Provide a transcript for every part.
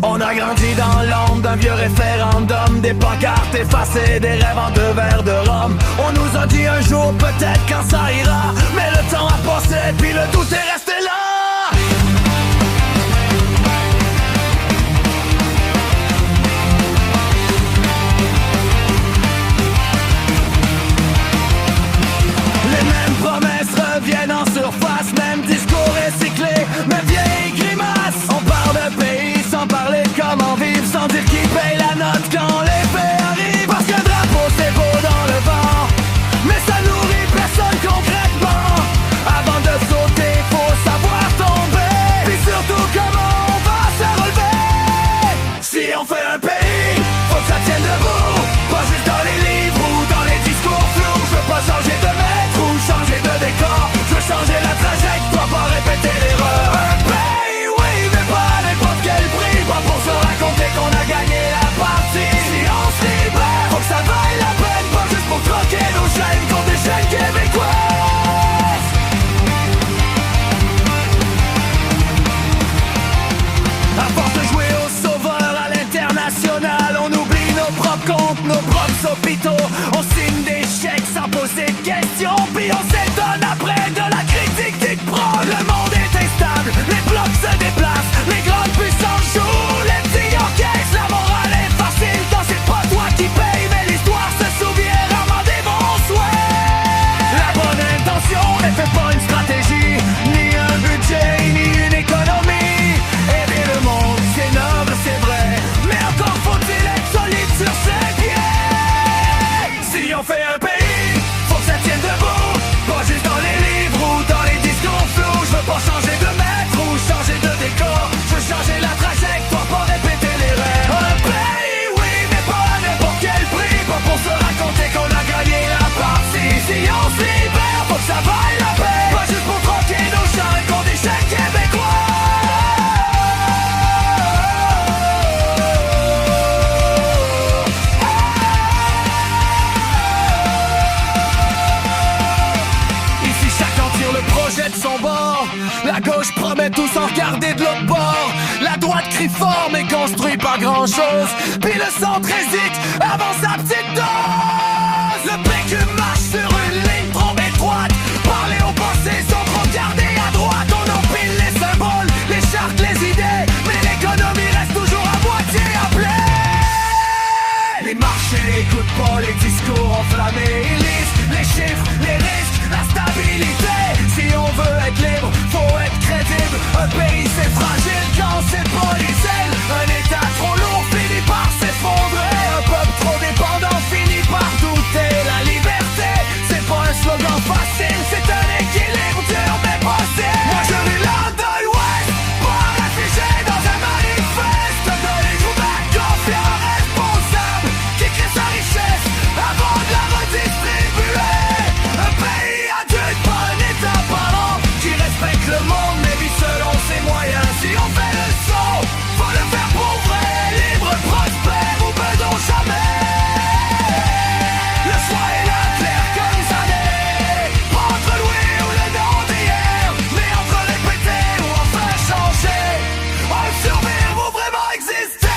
On a grandi dans l'ombre d'un vieux référendum, des pancartes effacées, des rêves en 2 verres de rhum. On nous a dit un jour peut-être quand ça ira, mais le temps a passé puis le doute est resté là. Les mêmes promesses reviennent en surface, même discours recyclé, même vieilles grimaces. On parle de pays sans parler de comment vivre, sans dire qui paye la note quand les faits arrivent. Parce que le drapeau c'est beau dans le vent, mais ça nourrit personne concrètement. Avant de sauter, faut savoir tomber, puis surtout comment on va se relever. Si on fait un pays, faut que ça tienne debout, pas juste dans les livres ou dans les discours flous. Je veux pas changer de maître ou changer de décor, je veux changer la trajectoire, pas répéter l'erreur. Un pays, oui, mais pas à n'importe quel prix, pas pour se raconter qu'on a gagné la partie. Si on se libère, faut que ça vaille la peine, pas juste pour troquer nos chaînes contre des chaînes québécoises. À force de jouer aux sauveurs à l'international, on oublie nos propres comptes, nos propres hôpitaux. On signe des chèques sans poser de questions, puis on s'étonne après de la critique qui te prend. Le monde est instable, les blocs se déplacent, les grandes puissances jouent, les petits encaissent. La morale est facile quand c'est pas toi qui paye, mais l'histoire se souvient rarement des bons souhaits. La bonne intention ne fait pas une stratégie, ni un budget, ni une économie. Aider le monde, c'est noble, c'est vrai, mais encore faut-il être solide sur ses pieds. Si on fait un pays, faut que ça tienne debout, pas juste dans les livres ou dans les discours flous. Je veux pas changer de maître ou changer de décor, je veux changer la trajectoire, pas répéter les rêves. Un pays, oui, mais pas à n'importe quel prix, pas pour se raconter qu'on a gagné la partie. Si on se libère, faut que ça vaille la paix, pas juste pour troquer nos chaînes contre des chaînes québécois. Ici chacun tire le projet de son bord, la gauche promet tout sans regarder de l'autre bord. La droite crie fort mais construit pas grand chose, puis le centre hésite avant sa petite dose. Le PQ marche sur une ligne trop étroite, parler aux pensées sans trop regarder à droite. On empile les symboles, les chartes, les idées, mais l'économie reste toujours à moitié appelée. Les marchés n'écoutent pas les discours enflammés, ils lisent les chiffres, les risques, la stabilité. Si on veut être libre, faut être crédible. Un pays c'est fragile quand c'est policiel. Un état trop lourd finit par s'effondrer. Un peuple trop dépendant finit par douter. La liberté, c'est pas un slogan facile, c'est un équilibre dur mais possible. Moi je vis là de l'Ouest, pas réfugié dans un manifeste de les gouvernements confiants, responsables, qui crée sa richesse avant de la redistribuer. Un pays adulte, pas un état parent, qui respecte le monde mais vit selon ses moyens. Si on fait le saut, faut le faire pour vrai, libre, prospère ou bedon jamais. Le choix est là, clair comme ça n'est, pas entre Louis ou le nom d'hier, mais entre répéter ou enfin changer. On survivre ou vraiment exister.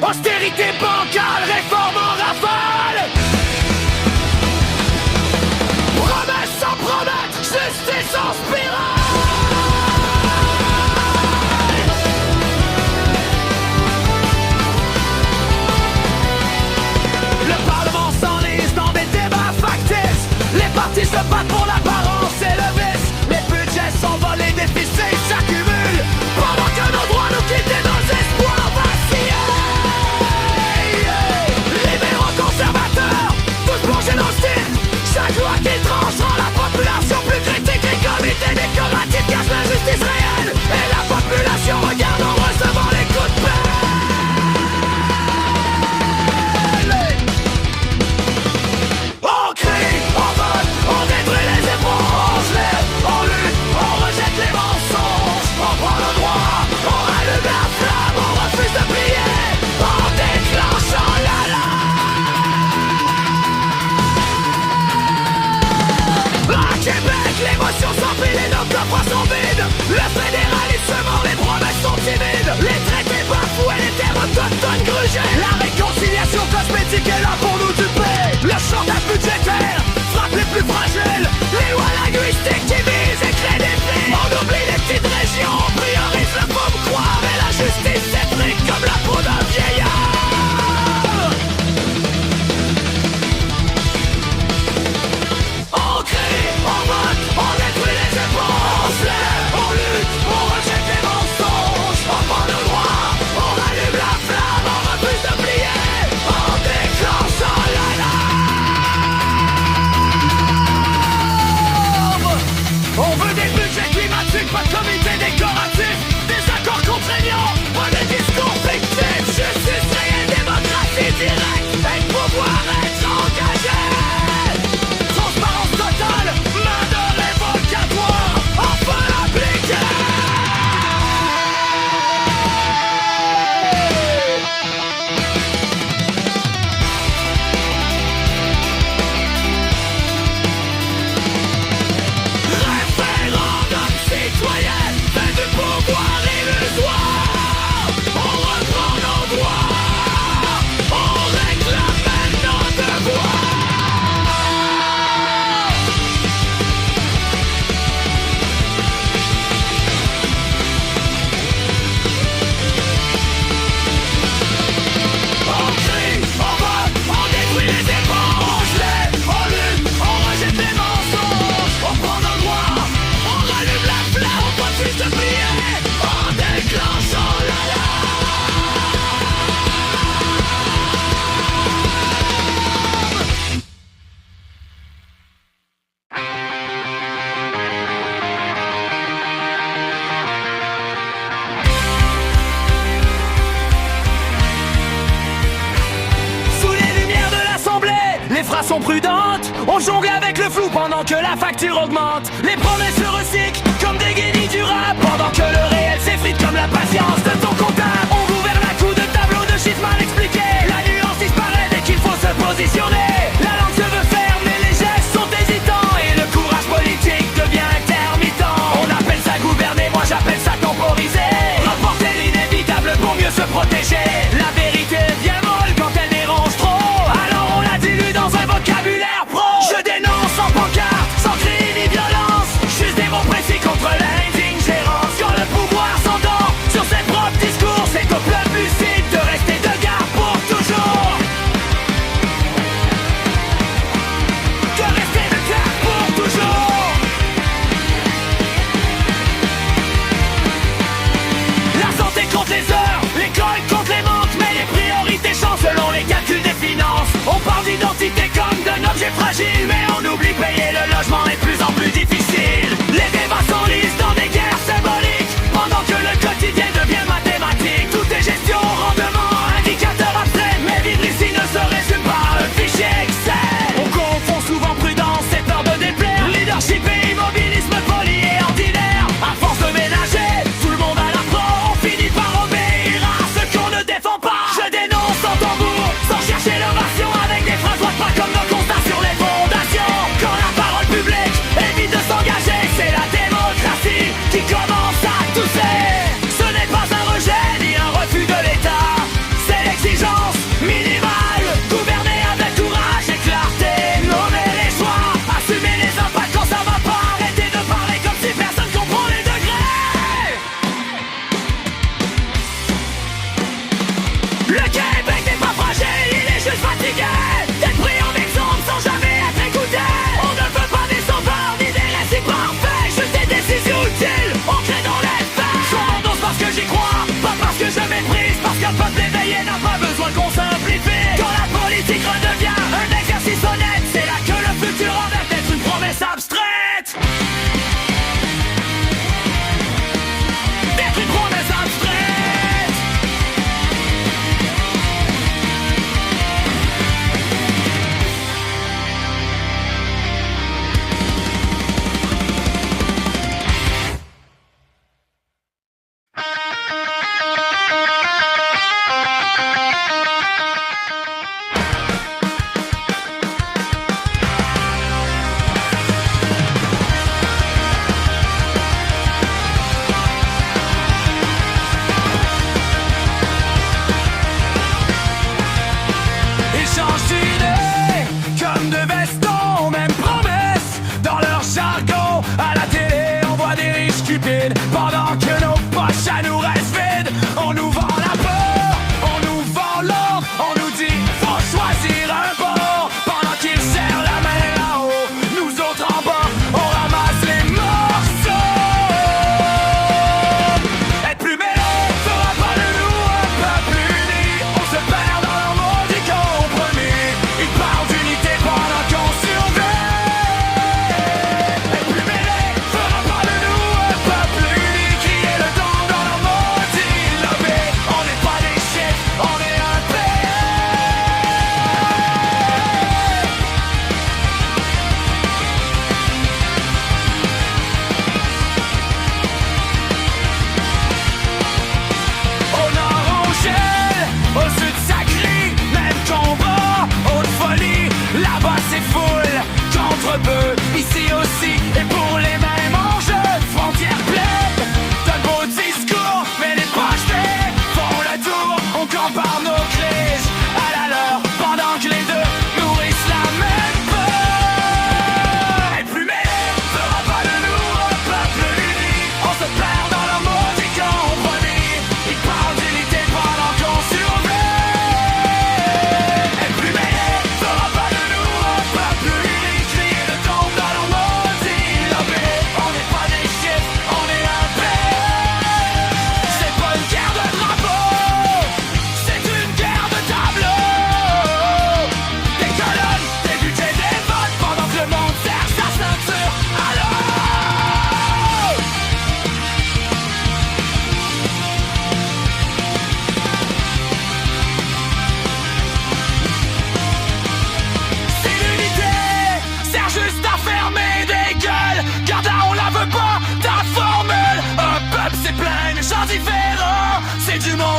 Austérité bancale, réforme en rafale. Promesse sans promettre, justice en spirale. Le Parlement s'enlise dans des débats factices. Les partis se battent pour l'apparence et le vice. Les budgets s'envolent, les déficits s'accumulent, pendant que nos droits nous quittent et nos espoirs vacillent. Le fédéralisme, les promesses sont timides. Les traités bafoués, les terres autochtones grugés. La réconciliation cosmétique est là pour nous duper. Le chantage budgétaire frappe les plus fragiles. Les lois linguistiques qui visent et créent des plis. On oublie les petites régions, on priorise le faut me croire. Et la justice s'étrique comme la peau d'un vieillard. On crie, on vote, on détruit les efforts. On se lève, on lutte, on rejette les mensonges. On prend nos droits, on rallume la flamme. On refuse de plier, on déclenche l'alarme. On veut des budgets climatiques, pas de comité décoratif. Des accords contraignants, pas de discours fictifs. Justice réelle, démocratie directe. Et le pouvoir est engagé. Transparence totale, main de révocatoire, enfin appliquée. Référendum citoyen, fin du pouvoir illusoire. On reprend nos droits, on réclame maintenant devoirs. On crie, on vote, on détruit les efforts. On se lève, on lutte, on rejette les mensonges. On prend nos droits, on rallume la flamme. On refuse de plier, on déclenche l'alarme. Sous les lumières de l'Assemblée, les phrases sont prudentes. On jongle avec le flou pendant que la facture augmente. Les promesses se recyclent comme des guenilles du rap. Pendant que le réel s'effrite comme la patience de ton comptable. On gouverne à coups de tableaux de chiffres mal expliqués. La nuance disparaît dès qu'il faut se positionner. La langue se veut ferme mais les gestes sont hésitants. Et le courage politique devient intermittent. On appelle ça gouverner, moi j'appelle ça temporiser. Reporter l'inévitable pour mieux se protéger. La vérité devient molle quand elle dérange trop. Alors on la dilue dans un vocabulaire pro. Je dénonce sans pancarte, sans cri ni violence. Juste des mots précis contre l'indigérence. Quand le pouvoir s'endort sur ses propres discours, c'est au peuple lucide de rester de garde pour toujours. De rester de garde pour toujours. La santé contre les heures, l'école contre les manques. Mais les priorités changent selon les calculs des finances. On parle d'identité comme d'un objet fragile, mais on oublie payer le logement est de plus en plus difficile. Les débats s'enlisent dans des guerres symboliques, pendant que le quotidien devient mathématique. Tout est gestion, rendement, indicateur abstrait. Mais vivre ici ne se résume pas à un fichier Excel. On confond souvent prudence et peur de déplaire. Leadership et immobilisme poli et ordinaire. À force de ménager tout le monde à la pro, on finit par obéir à ce qu'on ne défend pas. Je dénonce sans tambour, sans chercher l'ovation, avec des phrases droites pas comme nos constats sur les fondations. Quand la parole publique évite de s'engager, c'est la démocratie qui commence à tousser. Ce n'est pas un rejet ni un refus de l'État, c'est l'exigence minimale. Gouverner avec courage et clarté, nommer les choix, assumer les impacts quand ça va pas. Arrêter de parler comme si personne comprend les degrés. Le Québec n'est pas fragile, il est juste fatigué d'être pris en exemple sans jamais être écouté. On ne veut pas des sauveurs ni des récits parfaits, juste des décisions utiles, ancrées dans les faits. Je m'endosse parce que j'y crois, pas parce que je méprise. Parce qu'un peuple éveillé n'a pas besoin qu'on simplifie. Quand la politique redevient un exercice honnête, c'est là que le futur arrête d'être une promesse abstraite. D'être une promesse abstraite.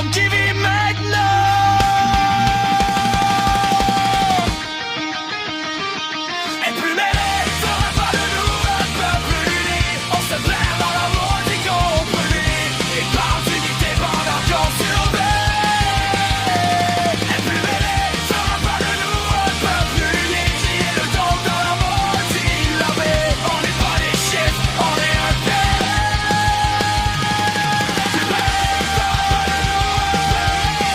homme qui vit maintenant. Et plus mêlé fera pas de nous un peuple uni. On se perd dans la maudit compris. Et par d'unité pendant qu'on surveille. Et plus mêlé fera pas de nous un peuple uni. Qui est le don dans la maudit l'armée. On n'est pas des chiffres, on est un père. Plus mêlé fera pas de nous un peuple uni.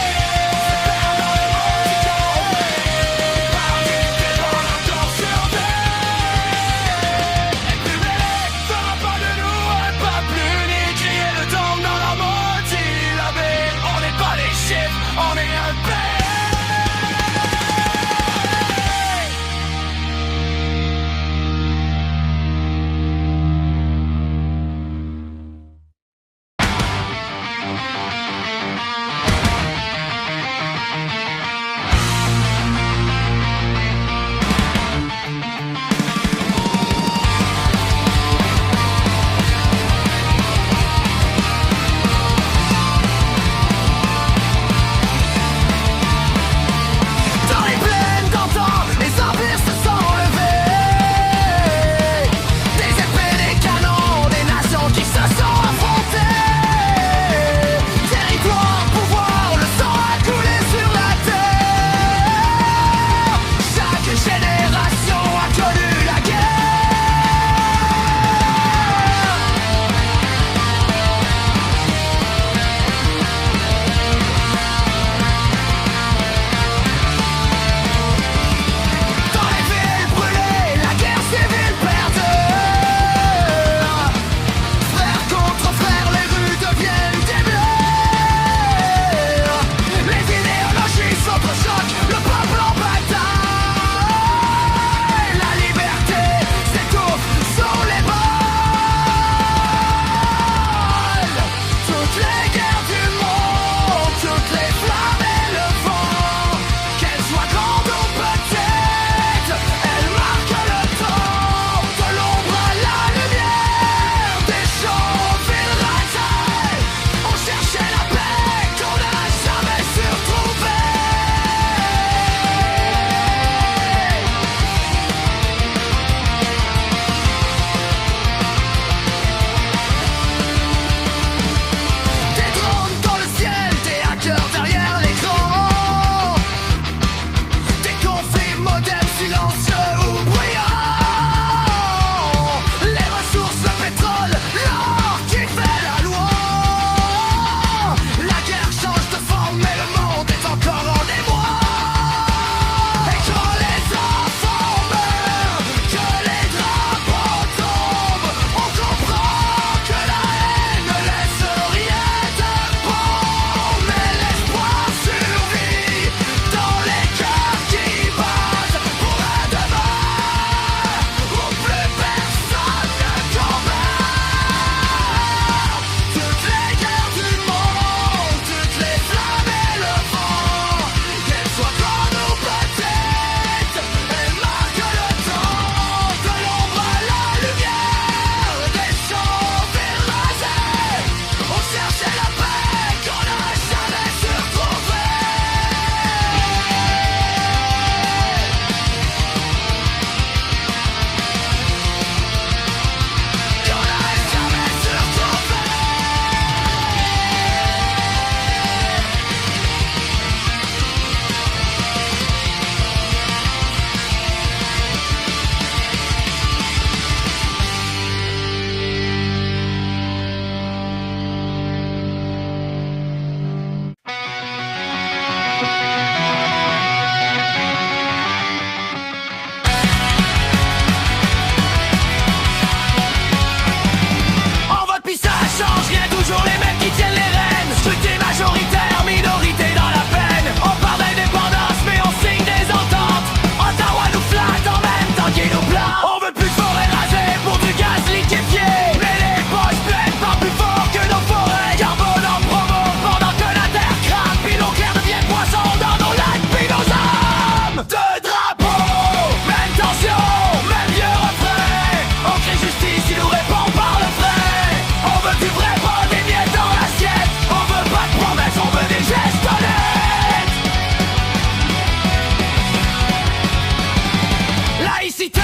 laïcité